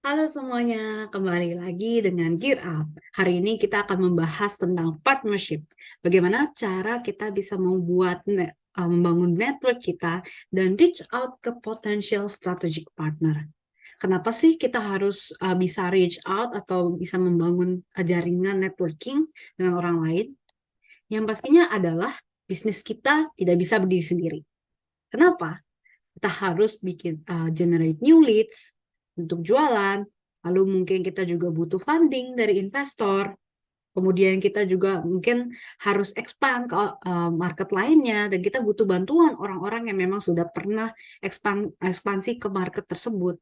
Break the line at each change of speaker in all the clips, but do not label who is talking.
Halo semuanya, kembali lagi dengan Gear Up. Hari ini kita akan membahas tentang partnership. Bagaimana cara kita bisa membangun network kita dan reach out ke potential strategic partner. Kenapa sih kita harus bisa reach out atau bisa membangun jaringan networking dengan orang lain? Yang pastinya adalah bisnis kita tidak bisa berdiri sendiri. Kenapa? Kita harus generate new leads untuk jualan, lalu mungkin kita juga butuh funding dari investor, kemudian kita juga mungkin harus expand ke market lainnya, dan kita butuh bantuan orang-orang yang memang sudah pernah ekspansi ke market tersebut.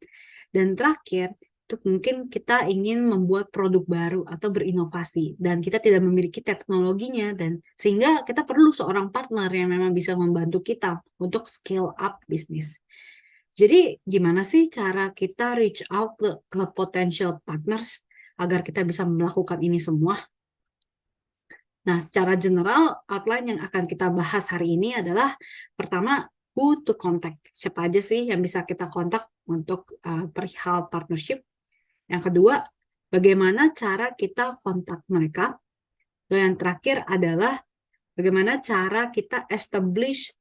Dan terakhir, itu mungkin kita ingin membuat produk baru atau berinovasi, dan kita tidak memiliki teknologinya, dan sehingga kita perlu seorang partner yang memang bisa membantu kita untuk scale up bisnis. Jadi gimana sih cara kita reach out ke potential partners agar kita bisa melakukan ini semua? Nah, secara general outline yang akan kita bahas hari ini adalah pertama, who to contact. Siapa aja sih yang bisa kita kontak untuk perihal partnership. Yang kedua, bagaimana cara kita kontak mereka. Dan yang terakhir adalah bagaimana cara kita establish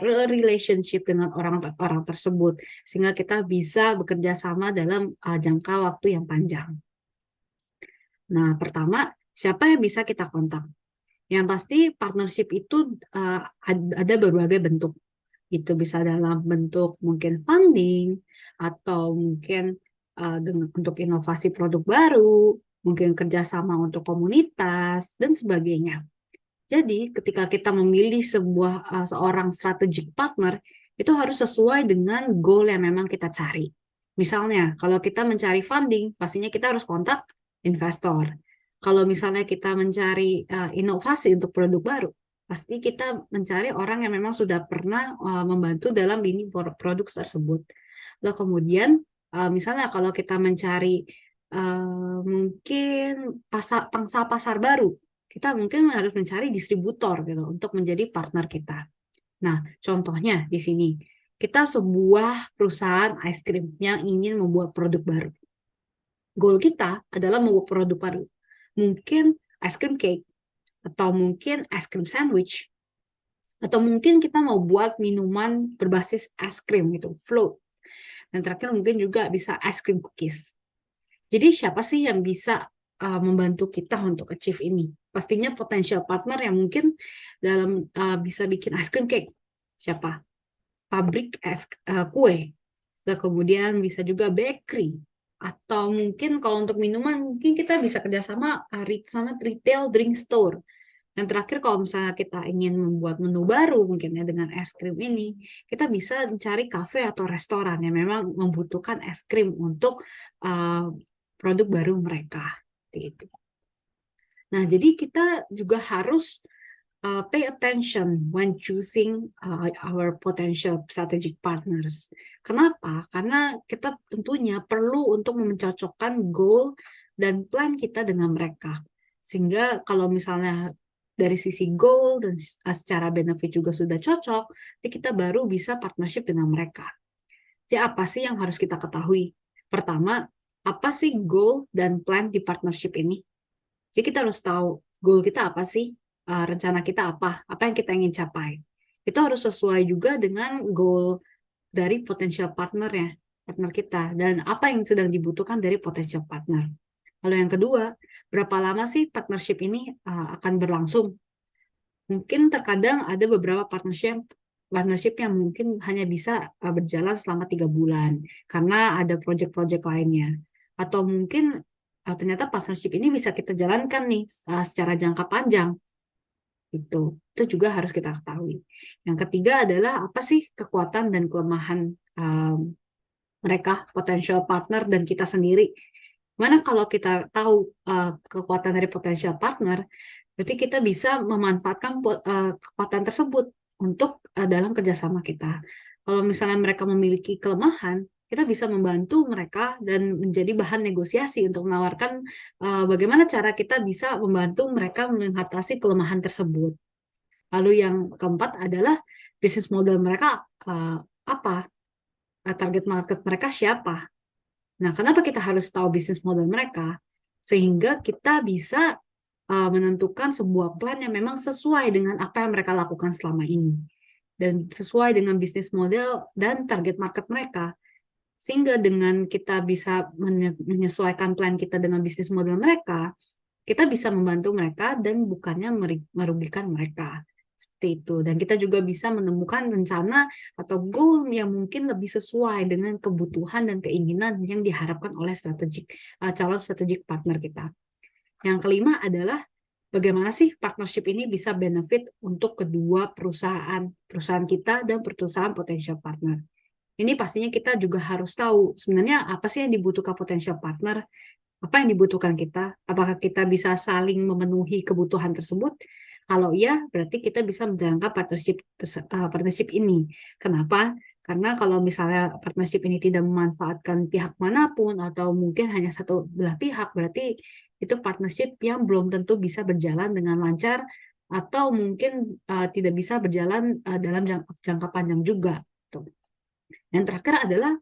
relationship dengan orang-orang tersebut sehingga kita bisa bekerja sama dalam jangka waktu yang panjang. Nah, pertama, siapa yang bisa kita kontak? Yang pasti partnership itu ada berbagai bentuk. Itu bisa dalam bentuk mungkin funding atau mungkin untuk inovasi produk baru, mungkin kerjasama untuk komunitas dan sebagainya. Jadi, ketika kita memilih seorang strategic partner, itu harus sesuai dengan goal yang memang kita cari. Misalnya, kalau kita mencari funding, pastinya kita harus kontak investor. Kalau misalnya kita mencari inovasi untuk produk baru, pasti kita mencari orang yang memang sudah pernah membantu dalam lini produk tersebut. Lalu kemudian, misalnya kalau kita mencari mungkin pangsa pasar baru, kita mungkin harus mencari distributor gitu untuk menjadi partner kita. Nah, contohnya di sini, kita sebuah perusahaan ice cream yang ingin membuat produk baru. Goal kita adalah membuat produk baru. Mungkin ice cream cake, atau mungkin ice cream sandwich, atau mungkin kita mau buat minuman berbasis es krim gitu, float. Dan terakhir mungkin juga bisa ice cream cookies. Jadi siapa sih yang bisa membantu kita untuk achieve ini? Pastinya potential partner yang mungkin bisa bikin ice cream cake. Siapa? Pabrik kue. Dan kemudian bisa juga bakery. Atau mungkin kalau untuk minuman, mungkin kita bisa kerjasama sama retail drink store. Dan terakhir kalau misalnya kita ingin membuat menu baru mungkin ya dengan es krim ini, kita bisa mencari kafe atau restoran yang memang membutuhkan es krim untuk uh, produk baru mereka. Gitu. Nah, jadi kita juga harus pay attention when choosing our potential strategic partners. Kenapa? Karena kita tentunya perlu untuk mencocokkan goal dan plan kita dengan mereka. Sehingga kalau misalnya dari sisi goal dan secara benefit juga sudah cocok, jadi kita baru bisa partnership dengan mereka. Jadi apa sih yang harus kita ketahui? Pertama, apa sih goal dan plan di partnership ini? Jadi kita harus tahu goal kita apa sih, rencana kita apa yang kita ingin capai. Itu harus sesuai juga dengan goal dari potential partner kita, dan apa yang sedang dibutuhkan dari potential partner. Lalu yang kedua, berapa lama sih partnership ini akan berlangsung? Mungkin terkadang ada beberapa partnership yang mungkin hanya bisa berjalan selama 3 bulan karena ada project-project lainnya. Atau mungkin ternyata partnership ini bisa kita jalankan nih secara jangka panjang. Itu juga harus kita ketahui. Yang ketiga adalah apa sih kekuatan dan kelemahan mereka, potential partner dan kita sendiri. Mana kalau kita tahu kekuatan dari potential partner, berarti kita bisa memanfaatkan kekuatan tersebut untuk dalam kerjasama kita. Kalau misalnya mereka memiliki kelemahan, kita bisa membantu mereka dan menjadi bahan negosiasi untuk menawarkan bagaimana cara kita bisa membantu mereka mengatasi kelemahan tersebut. Lalu yang keempat adalah bisnis model mereka apa? Target market mereka siapa? Nah, kenapa kita harus tahu bisnis model mereka? Sehingga kita bisa menentukan sebuah plan yang memang sesuai dengan apa yang mereka lakukan selama ini. Dan sesuai dengan bisnis model dan target market mereka. Sehingga dengan kita bisa menyesuaikan plan kita dengan bisnis model mereka, kita bisa membantu mereka dan bukannya merugikan mereka. Seperti itu. Dan kita juga bisa menemukan rencana atau goal yang mungkin lebih sesuai dengan kebutuhan dan keinginan yang diharapkan oleh calon strategic partner kita. Yang kelima adalah bagaimana sih partnership ini bisa benefit untuk kedua perusahaan kita dan perusahaan potential partner. Ini pastinya kita juga harus tahu sebenarnya apa sih yang dibutuhkan potential partner, apa yang dibutuhkan kita, apakah kita bisa saling memenuhi kebutuhan tersebut. Kalau iya, berarti kita bisa menjalankan partnership ini. Kenapa? Karena kalau misalnya partnership ini tidak memanfaatkan pihak manapun atau mungkin hanya satu belah pihak, berarti itu partnership yang belum tentu bisa berjalan dengan lancar atau mungkin tidak bisa berjalan dalam jangka panjang juga. Yang terakhir adalah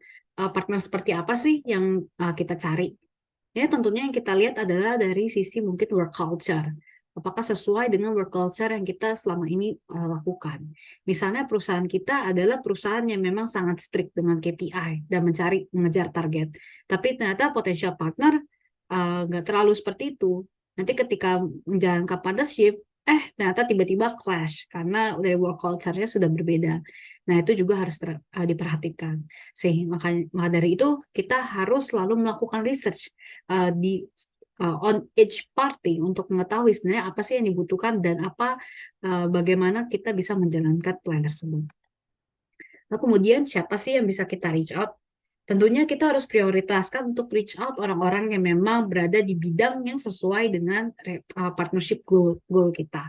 partner seperti apa sih yang kita cari. Ini tentunya yang kita lihat adalah dari sisi mungkin work culture. Apakah sesuai dengan work culture yang kita selama ini lakukan. Misalnya perusahaan kita adalah perusahaan yang memang sangat strict dengan KPI dan mengejar target. Tapi ternyata potential partner nggak terlalu seperti itu. Nanti ketika menjalankan partnership, ternyata tiba-tiba clash karena dari work culture-nya sudah berbeda. Nah, itu juga harus diperhatikan. Maka dari itu kita harus selalu melakukan research on each party untuk mengetahui sebenarnya apa sih yang dibutuhkan dan bagaimana kita bisa menjalankan plan tersebut. Lalu kemudian siapa sih yang bisa kita reach out? Tentunya kita harus prioritaskan untuk reach out orang-orang yang memang berada di bidang yang sesuai dengan partnership goal kita.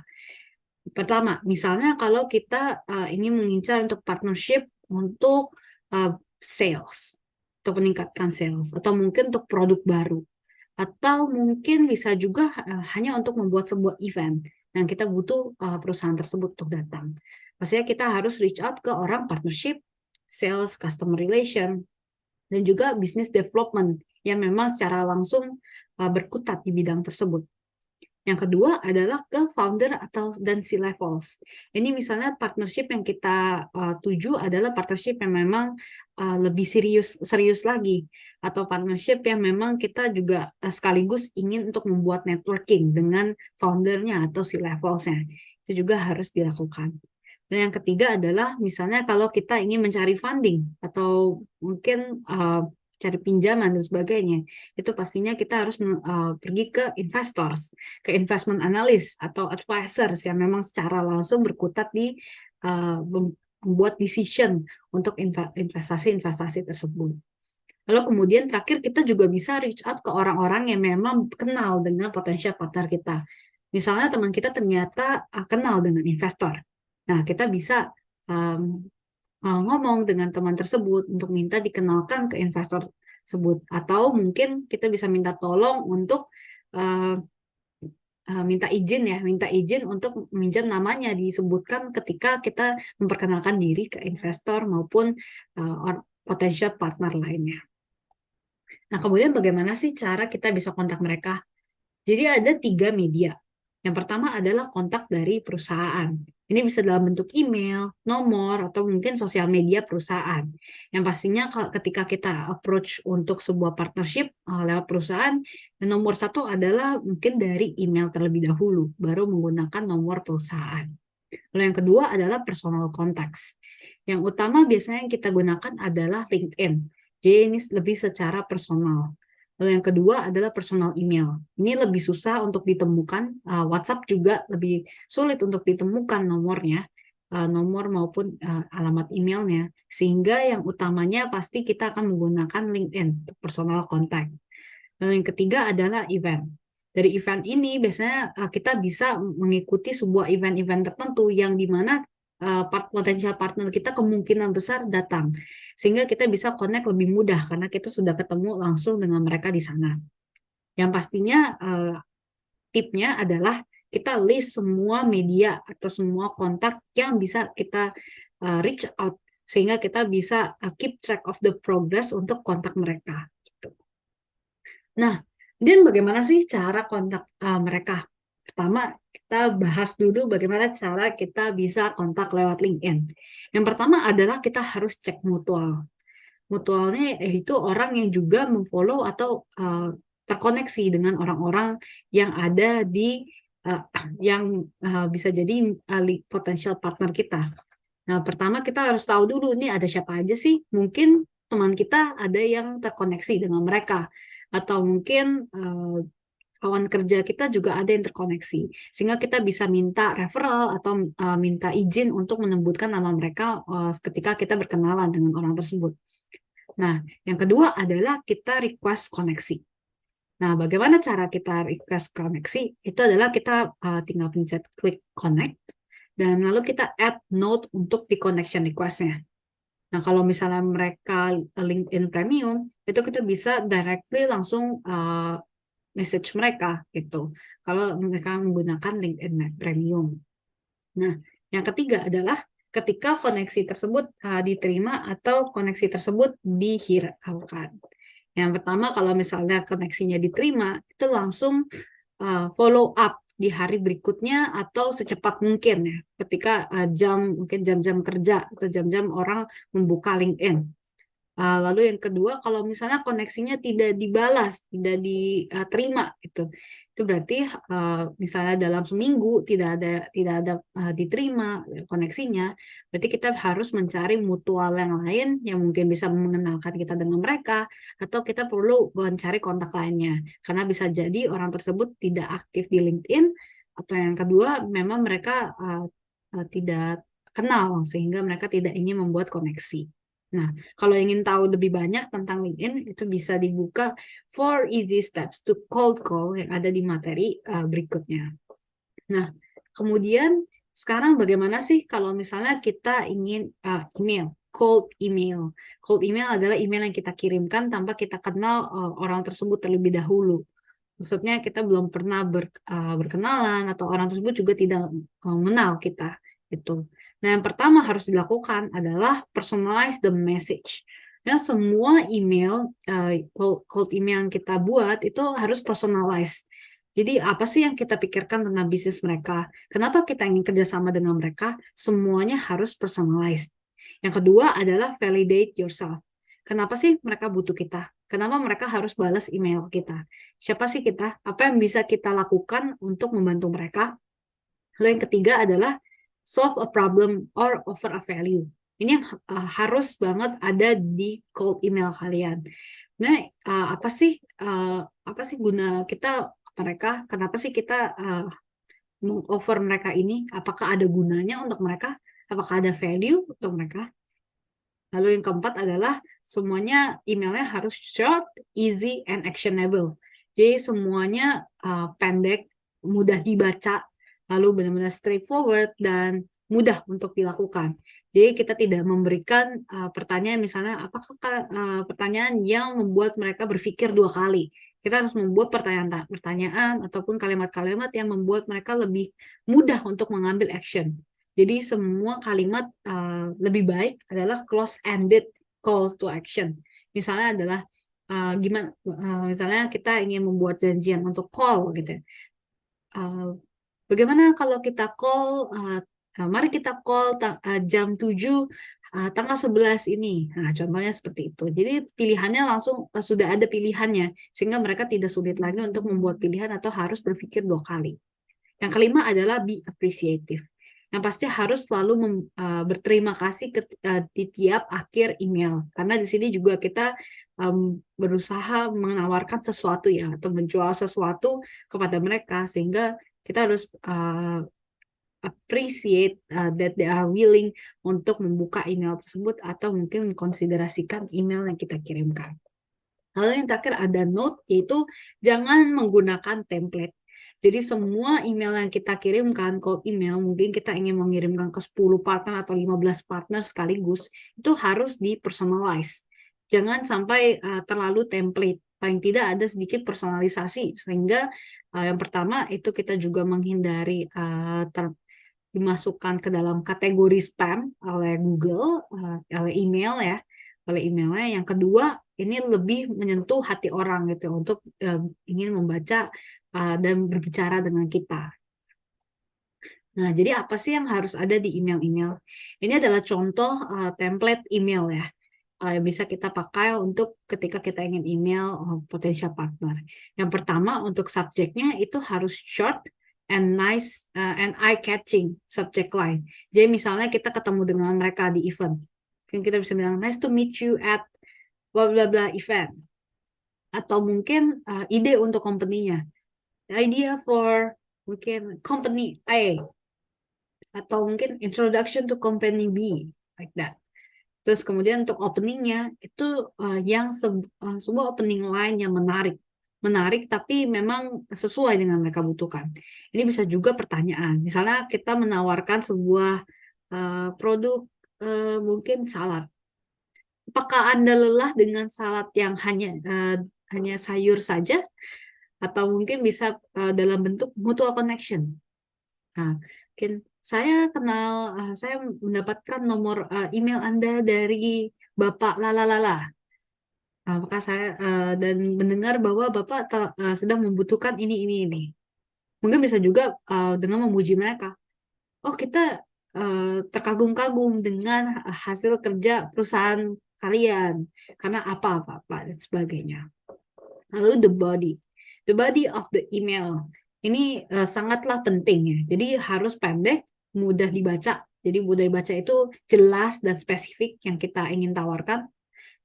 Pertama, misalnya kalau kita ingin mengincar untuk partnership untuk sales, untuk meningkatkan sales, atau mungkin untuk produk baru, atau mungkin bisa juga hanya untuk membuat sebuah event, dan kita butuh perusahaan tersebut untuk datang. Pastinya kita harus reach out ke orang partnership, sales, customer relation, dan juga business development yang memang secara langsung berkutat di bidang tersebut. Yang kedua adalah ke founder dan C-levels. Ini misalnya partnership yang kita tuju adalah partnership yang memang lebih serius lagi, atau partnership yang memang kita juga sekaligus ingin untuk membuat networking dengan foundernya atau C-levelsnya. Itu juga harus dilakukan. Dan yang ketiga adalah misalnya kalau kita ingin mencari funding atau mungkin cari pinjaman dan sebagainya, itu pastinya kita harus pergi ke investors, ke investment analyst atau advisors yang memang secara langsung berkutat di membuat decision untuk investasi-investasi tersebut. Lalu kemudian terakhir kita juga bisa reach out ke orang-orang yang memang kenal dengan potensial partner kita. Misalnya teman kita ternyata kenal dengan investor. Nah, kita bisa ngomong dengan teman tersebut untuk minta dikenalkan ke investor tersebut. Atau mungkin kita bisa minta tolong untuk minta izin untuk meminjam namanya disebutkan ketika kita memperkenalkan diri ke investor maupun potential partner lainnya. Nah, kemudian bagaimana sih cara kita bisa kontak mereka? Jadi ada 3 media. Yang pertama adalah kontak dari perusahaan. Ini bisa dalam bentuk email, nomor, atau mungkin sosial media perusahaan. Yang pastinya ketika kita approach untuk sebuah partnership lewat perusahaan, nomor 1 adalah mungkin dari email terlebih dahulu, baru menggunakan nomor perusahaan. Lalu yang kedua adalah personal contacts. Yang utama biasanya yang kita gunakan adalah LinkedIn. Jadi ini lebih secara personal. Lalu yang kedua adalah personal email. Ini lebih susah untuk ditemukan. WhatsApp juga lebih sulit untuk ditemukan nomornya, nomor maupun alamat emailnya. Sehingga yang utamanya pasti kita akan menggunakan LinkedIn untuk personal contact. Lalu yang ketiga adalah event. Dari event ini biasanya kita bisa mengikuti sebuah event-event tertentu yang dimana potensial partner kita kemungkinan besar datang. Sehingga kita bisa connect lebih mudah karena kita sudah ketemu langsung dengan mereka di sana. Yang pastinya tipnya adalah kita list semua media atau semua kontak yang bisa kita reach out sehingga kita bisa keep track of the progress untuk kontak mereka. Gitu. Nah, dan bagaimana sih cara kontak mereka? Pertama, kita bahas dulu bagaimana cara kita bisa kontak lewat LinkedIn. Yang pertama adalah kita harus cek mutual. Mutualnya yaitu orang yang juga memfollow atau terkoneksi dengan orang-orang yang ada di uh, yang bisa jadi potential partner kita. Nah, pertama kita harus tahu dulu ini ada siapa aja sih. Mungkin teman kita ada yang terkoneksi dengan mereka, atau mungkin kawan kerja kita juga ada yang terkoneksi, sehingga kita bisa minta referral atau minta izin untuk menyebutkan nama mereka ketika kita berkenalan dengan orang tersebut. Nah, yang kedua adalah kita request koneksi. Nah, bagaimana cara kita request koneksi? Itu adalah kita tinggal pencet klik connect, dan lalu kita add note untuk di connection request-nya. Nah, kalau misalnya mereka LinkedIn Premium, itu kita bisa directly langsung message mereka gitu. Kalau mereka menggunakan LinkedIn Premium. Nah, yang ketiga adalah ketika koneksi tersebut diterima atau koneksi tersebut dihiraukan. Yang pertama, kalau misalnya koneksinya diterima, itu langsung follow up di hari berikutnya atau secepat mungkin ya, ketika mungkin jam-jam kerja atau jam-jam orang membuka LinkedIn. Lalu yang kedua, kalau misalnya koneksinya tidak dibalas, tidak diterima, itu berarti misalnya dalam seminggu tidak ada diterima koneksinya, berarti kita harus mencari mutual yang lain yang mungkin bisa mengenalkan kita dengan mereka, atau kita perlu mencari kontak lainnya, karena bisa jadi orang tersebut tidak aktif di LinkedIn, atau yang kedua memang mereka tidak kenal sehingga mereka tidak ingin membuat koneksi. Nah, kalau ingin tahu lebih banyak tentang LinkedIn, itu bisa dibuka 4 easy steps to cold call yang ada di materi berikutnya. Nah, kemudian sekarang bagaimana sih kalau misalnya kita ingin email, cold email. Cold email adalah email yang kita kirimkan tanpa kita kenal orang tersebut terlebih dahulu. Maksudnya kita belum pernah berkenalan atau orang tersebut juga tidak mengenal kita. Gitu. Nah, yang pertama harus dilakukan adalah personalize the message. Ya, semua email, cold email yang kita buat itu harus personalize. Jadi apa sih yang kita pikirkan tentang bisnis mereka? Kenapa kita ingin kerjasama dengan mereka? Semuanya harus personalized. Yang kedua adalah validate yourself. Kenapa sih mereka butuh kita? Kenapa mereka harus balas email kita? Siapa sih kita? Apa yang bisa kita lakukan untuk membantu mereka? Lalu yang ketiga adalah solve a problem or offer a value. Ini yang harus banget ada di cold email kalian. Nah, apa sih guna kita mereka? Kenapa sih kita mengoffer mereka ini? Apakah ada gunanya untuk mereka? Apakah ada value untuk mereka? Lalu yang keempat adalah semuanya emailnya harus short, easy, and actionable. Jadi semuanya pendek, mudah dibaca, lalu benar-benar straightforward dan mudah untuk dilakukan. Jadi kita tidak memberikan pertanyaan misalnya apakah pertanyaan yang membuat mereka berpikir 2 kali. Kita harus membuat pertanyaan ataupun kalimat-kalimat yang membuat mereka lebih mudah untuk mengambil action. Jadi semua kalimat lebih baik adalah close-ended call to action. Misalnya adalah misalnya kita ingin membuat janjian untuk call gitu. Bagaimana kalau kita call, mari kita call jam 7 tanggal 11 ini. Nah, contohnya seperti itu. Jadi pilihannya langsung sudah ada pilihannya, sehingga mereka tidak sulit lagi untuk membuat pilihan atau harus berpikir 2 kali. Yang kelima adalah be appreciative. Yang pasti harus selalu berterima kasih di tiap akhir email. Karena di sini juga kita berusaha menawarkan sesuatu ya, atau menjual sesuatu kepada mereka, sehingga kita harus appreciate that they are willing untuk membuka email tersebut atau mungkin mengkonsiderasikan email yang kita kirimkan. Lalu yang terakhir ada note, yaitu jangan menggunakan template. Jadi semua email yang kita kirimkan, cold email, mungkin kita ingin mengirimkan ke 10 partner atau 15 partner sekaligus, itu harus di-personalize. Jangan sampai terlalu template. Paling tidak ada sedikit personalisasi, sehingga yang pertama itu kita juga menghindari dimasukkan ke dalam kategori spam oleh Google, oleh email ya, oleh emailnya. Yang kedua, ini lebih menyentuh hati orang gitu untuk ingin membaca dan berbicara dengan kita. Nah, jadi apa sih yang harus ada di email-email? Ini adalah contoh template email ya, yang bisa kita pakai untuk ketika kita ingin email potential partner. Yang pertama untuk subjeknya itu harus short and nice and eye-catching subject line. Jadi misalnya kita ketemu dengan mereka di event, kan kita bisa bilang nice to meet you at blah blah blah event. Atau mungkin ide untuk company-nya, idea for mungkin company A, atau mungkin introduction to company B, like that. Terus kemudian untuk openingnya itu yang sebuah opening line yang menarik tapi memang sesuai dengan mereka butuhkan. Ini bisa juga pertanyaan. Misalnya kita menawarkan sebuah produk mungkin salad. Apakah Anda lelah dengan salad yang hanya sayur saja, atau mungkin bisa dalam bentuk mutual connection? Nah, mungkin saya mendapatkan nomor email Anda dari Bapak Lalalala. Maka saya dan mendengar bahwa Bapak sedang membutuhkan ini. Mungkin bisa juga dengan memuji mereka. Oh, kita terkagum-kagum dengan hasil kerja perusahaan kalian karena apa dan sebagainya. Lalu the body of the email ini sangatlah penting ya. Jadi harus pendek, mudah dibaca. Jadi mudah dibaca itu jelas dan spesifik yang kita ingin tawarkan.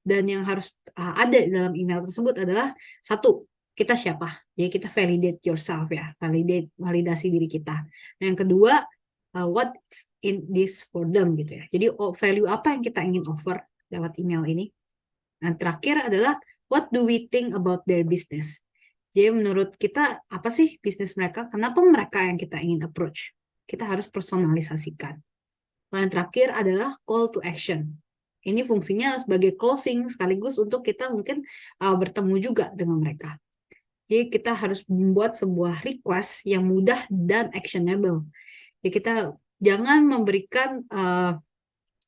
Dan yang harus ada dalam email tersebut adalah satu, kita siapa. Jadi kita validate yourself ya, validasi diri kita. Nah, yang kedua, what in this for them gitu ya. Jadi value apa yang kita ingin offer lewat email ini. Nah, terakhir adalah what do we think about their business. Jadi menurut kita apa sih bisnis mereka? Kenapa mereka yang kita ingin approach? Kita harus personalisasikan. Lalu yang terakhir adalah call to action. Ini fungsinya sebagai closing sekaligus untuk kita mungkin bertemu juga dengan mereka. Jadi kita harus membuat sebuah request yang mudah dan actionable. Jadi kita jangan memberikan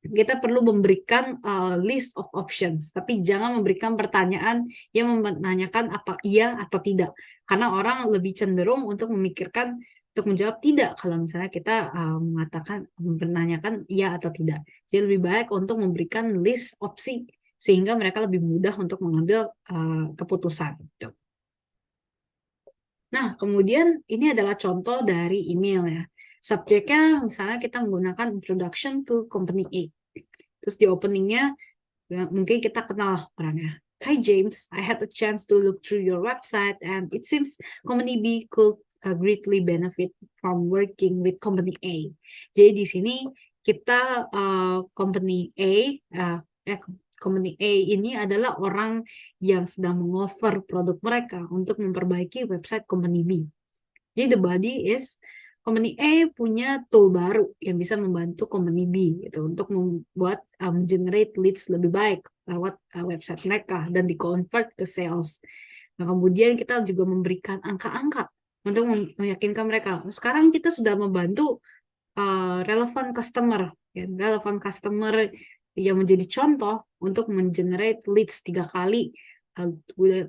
kita perlu memberikan list of options, tapi jangan memberikan pertanyaan yang menanyakan apa iya atau tidak. Karena orang lebih cenderung untuk memikirkan, untuk menjawab tidak kalau misalnya kita menanyakan iya atau tidak. Jadi lebih baik untuk memberikan list opsi sehingga mereka lebih mudah untuk mengambil keputusan. Nah, kemudian ini adalah contoh dari email ya. Subjeknya misalnya kita menggunakan introduction to company A. Terus di openingnya mungkin kita kenal orangnya. Hi James, I had a chance to look through your website and it seems company B could greatly benefit from working with company A. Jadi di sini kita company A ini adalah orang yang sedang mengoffer produk mereka untuk memperbaiki website company B. Jadi the body is company A punya tool baru yang bisa membantu company B gitu untuk membuat generate leads lebih baik lewat website mereka dan di-convert ke sales. Nah, kemudian kita juga memberikan angka-angka untuk meyakinkan mereka. Sekarang kita sudah membantu relevant customer yang menjadi contoh untuk mengenerate leads 3 kali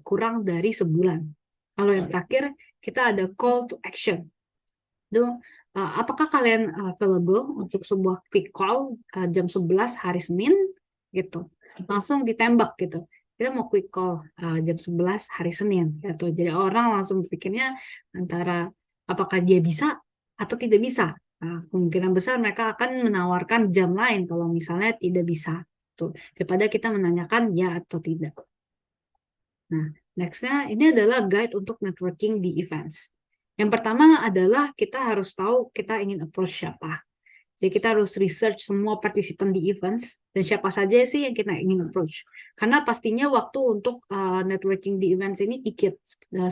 kurang dari sebulan. Kalau yang terakhir kita ada call to action. Apakah kalian available untuk sebuah quick call jam 11 hari Senin gitu, langsung ditembak gitu, kita mau quick call jam 11 hari Senin gitu. Jadi orang langsung berpikirnya antara apakah dia bisa atau tidak bisa. Kemungkinan besar mereka akan menawarkan jam lain kalau misalnya tidak bisa tuh, daripada kita menanyakan ya atau tidak. Nah, nextnya ini adalah guide untuk networking di events. Yang pertama adalah kita harus tahu kita ingin approach siapa. Jadi kita harus research semua partisipan di events dan siapa saja sih yang kita ingin approach. Karena pastinya waktu untuk networking di events ini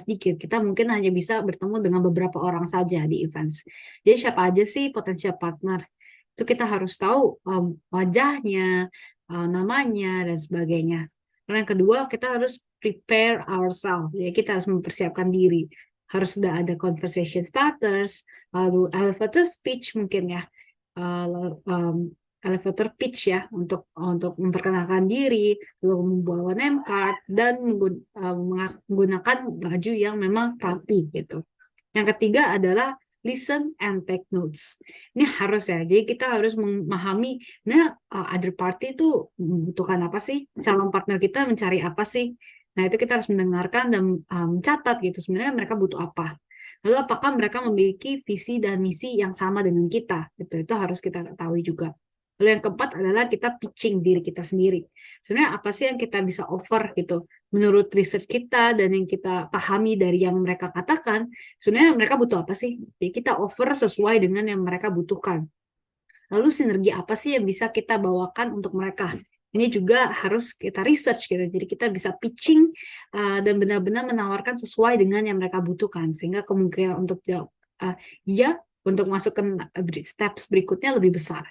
sedikit. Kita mungkin hanya bisa bertemu dengan beberapa orang saja di events. Jadi siapa aja sih potensial partner. Itu kita harus tahu wajahnya, namanya, dan sebagainya. Lalu yang kedua, kita harus prepare ourselves. Jadi kita harus mempersiapkan diri. Harus sudah ada conversation starters, lalu elevator speech mungkin ya, elevator pitch ya, untuk memperkenalkan diri, lalu membawa name card, dan menggunakan baju yang memang rapi gitu. Yang ketiga adalah listen and take notes. Ini harus ya, jadi kita harus memahami, nah other party itu membutuhkan apa sih, calon partner kita mencari apa sih. Nah itu kita harus mendengarkan dan mencatat gitu, sebenarnya mereka butuh apa. Lalu apakah mereka memiliki visi dan misi yang sama dengan kita, gitu. Itu harus kita ketahui juga. Lalu yang keempat adalah kita pitching diri kita sendiri. Sebenarnya apa sih yang kita bisa offer gitu, menurut research kita dan yang kita pahami dari yang mereka katakan, sebenarnya mereka butuh apa sih? Jadi kita offer sesuai dengan yang mereka butuhkan. Lalu sinergi apa sih yang bisa kita bawakan untuk mereka? Ini juga harus kita research gitu. Jadi kita bisa pitching dan benar-benar menawarkan sesuai dengan yang mereka butuhkan, sehingga kemungkinan untuk jawab ya untuk masuk ke steps berikutnya lebih besar.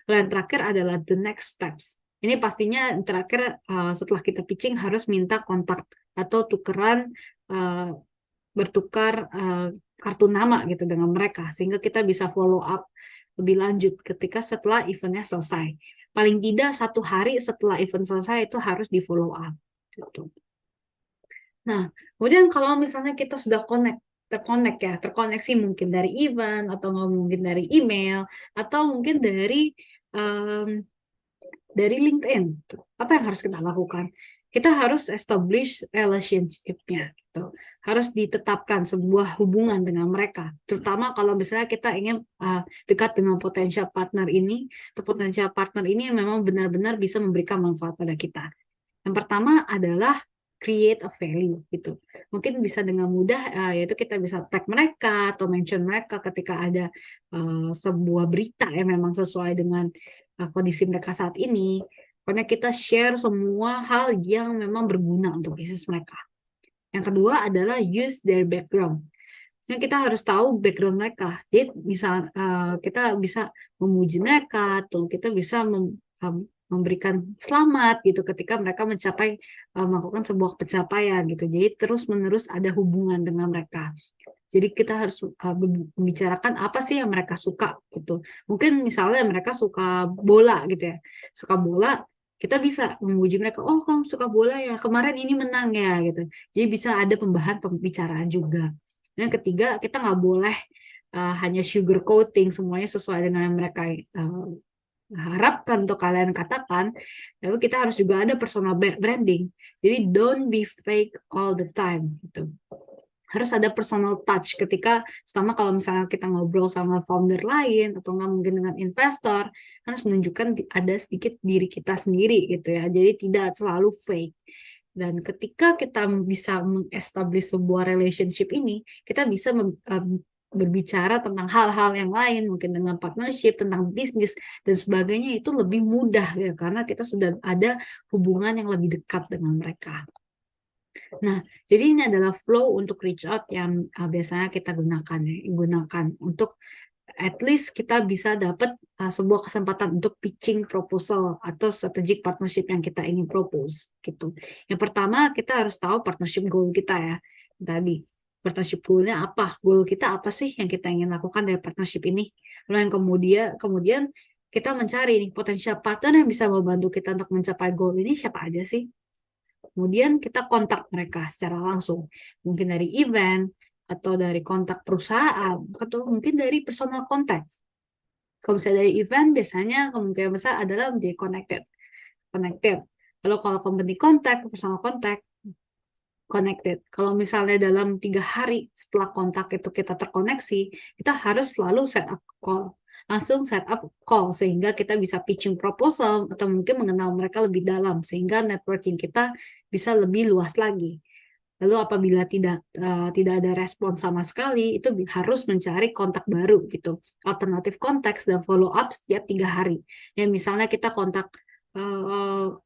Lalu yang terakhir adalah the next steps. Ini pastinya terakhir setelah kita pitching harus minta kontak atau tukeran bertukar kartu nama gitu dengan mereka, sehingga kita bisa follow up lebih lanjut ketika setelah eventnya selesai. Paling tidak 1 hari setelah event selesai itu harus di follow up gitu. Nah, kemudian kalau misalnya kita sudah terkoneksi mungkin dari event, atau mungkin dari email, atau mungkin dari LinkedIn. Apa yang harus kita lakukan? Kita harus establish relationship-nya. Gitu. Harus ditetapkan sebuah hubungan dengan mereka. Terutama kalau misalnya kita ingin dekat dengan potensial partner ini, atau potensial partner ini yang memang benar-benar bisa memberikan manfaat pada kita. Yang pertama adalah create a value gitu. Mungkin bisa dengan mudah yaitu kita bisa tag mereka atau mention mereka ketika ada sebuah berita yang memang sesuai dengan kondisi mereka saat ini. Pokoknya kita share semua hal yang memang berguna untuk bisnis mereka. Yang kedua adalah use their background. Nah, kita harus tahu background mereka. Jadi kita bisa memuji mereka, atau kita bisa memberikan selamat gitu ketika mereka melakukan sebuah pencapaian gitu. Jadi terus-menerus ada hubungan dengan mereka. Jadi kita harus membicarakan apa sih yang mereka suka gitu. Mungkin misalnya mereka suka bola gitu ya. Suka bola, kita bisa memuji mereka, oh kamu suka bola ya, kemarin ini menang ya gitu. Jadi bisa ada pembicaraan juga. Yang ketiga, kita nggak boleh hanya sugar coating semuanya sesuai dengan yang mereka harapkan untuk kalian katakan. Lalu kita harus juga ada personal branding. Jadi don't be fake all the time gitu. Harus ada personal touch ketika, terutama kalau misalnya kita ngobrol sama founder lain atau nggak mungkin dengan investor, harus menunjukkan ada sedikit diri kita sendiri gitu ya. Jadi tidak selalu fake. Dan ketika kita bisa mengestablish sebuah relationship ini, kita bisa berbicara tentang hal-hal yang lain, mungkin dengan partnership, tentang bisnis, dan sebagainya itu lebih mudah ya, karena kita sudah ada hubungan yang lebih dekat dengan mereka. Nah, jadi ini adalah flow untuk reach out yang biasanya kita gunakan untuk at least kita bisa dapat sebuah kesempatan untuk pitching proposal atau strategic partnership yang kita ingin propose gitu. Yang pertama kita harus tahu partnership goal kita ya. Tadi partnership goal-nya apa? Goal kita apa sih yang kita ingin lakukan dari partnership ini? Lalu yang kemudian kita mencari nih potensial partner yang bisa membantu kita untuk mencapai goal ini siapa aja sih? Kemudian kita kontak mereka secara langsung, mungkin dari event, atau dari kontak perusahaan, atau mungkin dari personal contact. Kalau misalnya dari event, biasanya kemungkinan besar adalah menjadi connected. Lalu kalau company contact, personal contact, connected. Kalau misalnya dalam 3 hari setelah kontak itu kita terkoneksi, kita harus selalu langsung set up call sehingga kita bisa pitching proposal atau mungkin mengenal mereka lebih dalam sehingga networking kita bisa lebih luas lagi. Lalu apabila tidak ada respon sama sekali, itu harus mencari kontak baru gitu, alternatif kontak dan follow up setiap 3 hari. Ya misalnya kita kontak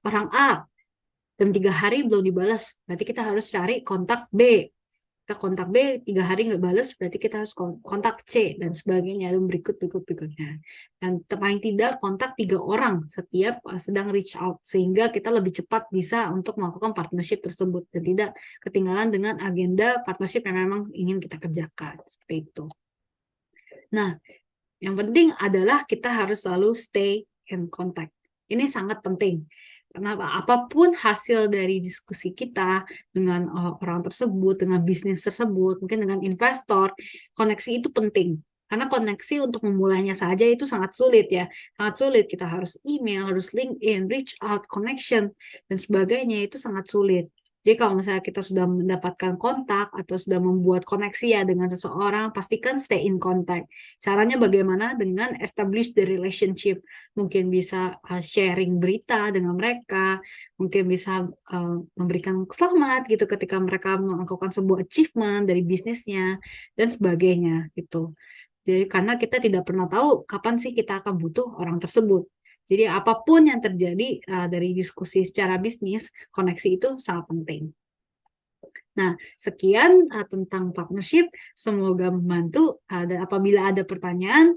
orang A, dalam 3 hari belum dibalas, berarti kita harus cari kontak B. Kita kontak B 3 hari nggak balas, berarti kita harus kontak C dan sebagainya, dan berikutnya. Dan paling tidak kontak 3 orang setiap sedang reach out, sehingga kita lebih cepat bisa untuk melakukan partnership tersebut dan tidak ketinggalan dengan agenda partnership yang memang ingin kita kerjakan seperti itu. Nah, yang penting adalah kita harus selalu stay in contact. Ini sangat penting. Kenapa? Apapun hasil dari diskusi kita dengan orang tersebut, dengan bisnis tersebut, mungkin dengan investor, koneksi itu penting. Karena koneksi untuk memulainya saja itu sangat sulit ya. Sangat sulit. Kita harus email, harus LinkedIn, reach out, connection, dan sebagainya itu sangat sulit. Jadi kalau misalnya kita sudah mendapatkan kontak atau sudah membuat koneksi ya dengan seseorang, pastikan stay in contact. Caranya bagaimana? Dengan establish the relationship. Mungkin bisa sharing berita dengan mereka, mungkin bisa memberikan selamat gitu ketika mereka melakukan sebuah achievement dari bisnisnya, dan sebagainya gitu. Jadi karena kita tidak pernah tahu kapan sih kita akan butuh orang tersebut. Jadi apapun yang terjadi dari diskusi secara bisnis, koneksi itu sangat penting. Nah, sekian tentang partnership. Semoga membantu. Dan apabila ada pertanyaan,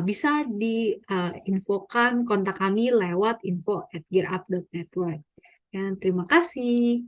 bisa diinfokan kontak kami lewat info@gearup.network. Dan terima kasih.